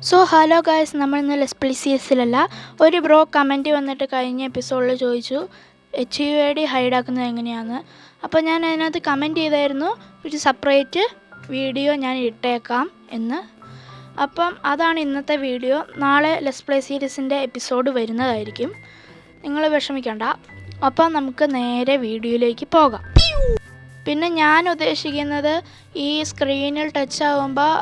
So hello guys, നമ്മൾ ഇന്ന് less play സീരീസിലല്ല. ഒരു ബ്രോ കമൻറ്റ് വന്നിട്ട് കഴിഞ്ഞ എപ്പിസോഡിൽ ചോദിച്ചു HUID ഹൈഡാക്കുന്നത് എങ്ങനെയാണെന്ന്. അപ്പോൾ ഞാൻ അതിനകത്ത് കമൻറ്റ് ചെയ്തായിരുന്നു ഒരു സെപ്പറേറ്റ് വീഡിയോ ഞാൻ ഇട്ടേക്കാം എന്ന്. അപ്പം അതാണ് ഇന്നത്തെ വീഡിയോ. നാളെ ലെസ് പ്ലേ സീരീസിൻ്റെ എപ്പിസോഡ് വരുന്നതായിരിക്കും, നിങ്ങൾ വിഷമിക്കണ്ട. അപ്പം നമുക്ക് നേരെ വീഡിയോയിലേക്ക് പോകാം. പിന്നെ ഞാൻ ഉദ്ദേശിക്കുന്നത് ഈ സ്ക്രീനിൽ ടച്ച് ആകുമ്പോൾ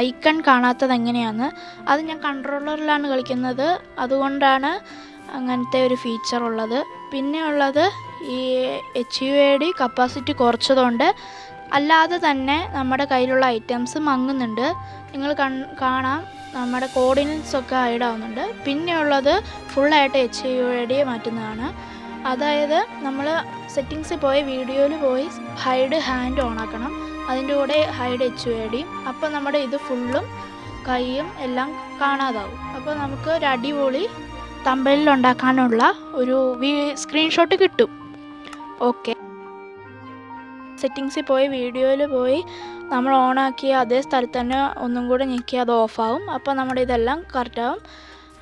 ഐക്കൺ കാണാത്തത് എങ്ങനെയാണ്. അത് ഞാൻ കൺട്രോളറിലാണ് കളിക്കുന്നത്, അതുകൊണ്ടാണ് അങ്ങനത്തെ ഒരു ഫീച്ചർ ഉള്ളത്. പിന്നെ ഉള്ളത് ഈ HUID കപ്പാസിറ്റി കുറച്ചതുകൊണ്ട് അല്ലാതെ തന്നെ നമ്മുടെ കയ്യിലുള്ള ഐറ്റംസ് മങ്ങുന്നുണ്ട്. നിങ്ങൾ കാണാം, നമ്മുടെ കോർഡിനേറ്റ്സൊക്കെ ഹൈഡാവുന്നുണ്ട്. പിന്നെ ഉള്ളത് ഫുള്ളായിട്ട് HUID മാറ്റുന്നതാണ്. അതായത് നമ്മൾ സെറ്റിങ്സിൽ പോയി വീഡിയോയിൽ പോയി ഹൈഡ് ഹാൻഡ് ഓൺ ആക്കണം, അതിൻ്റെ കൂടെ ഹൈഡ് HUID. അപ്പോൾ നമ്മുടെ ഇത് ഫുള്ളും കൈയും എല്ലാം കാണാതാവും. അപ്പോൾ നമുക്ക് ഒരു അടിപൊളി തമ്പനിൽ ഉണ്ടാക്കാനുള്ള ഒരു സ്ക്രീൻഷോട്ട് കിട്ടും. ഓക്കെ, സെറ്റിങ്സിൽ പോയി വീഡിയോയിൽ പോയി നമ്മൾ ഓണാക്കിയ അതേ സ്ഥലത്ത് തന്നെ ഒന്നും കൂടെ ഞെക്കി അത് ഓഫാവും. അപ്പോൾ നമ്മുടെ ഇതെല്ലാം കറക്റ്റാവും.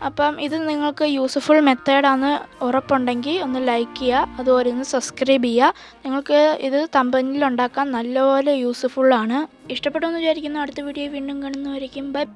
അപ്പം ഇത് നിങ്ങൾക്ക് യൂസ്ഫുൾ മെത്തേഡാണെന്ന് ഉറപ്പുണ്ടെങ്കിൽ ഒന്ന് ലൈക്ക് ചെയ്യുക, അതുപോലെ ഒന്ന് സബ്സ്ക്രൈബ് ചെയ്യുക. നിങ്ങൾക്ക് ഇത് തമ്പനിൽ ഉണ്ടാക്കാൻ നല്ലപോലെ യൂസ്ഫുള്ളാണ്. ഇഷ്ടപ്പെട്ടു എന്ന് വിചാരിക്കുന്നു. അടുത്ത വീഡിയോ വീണ്ടും കാണുന്നവരേക്കും ബൈ.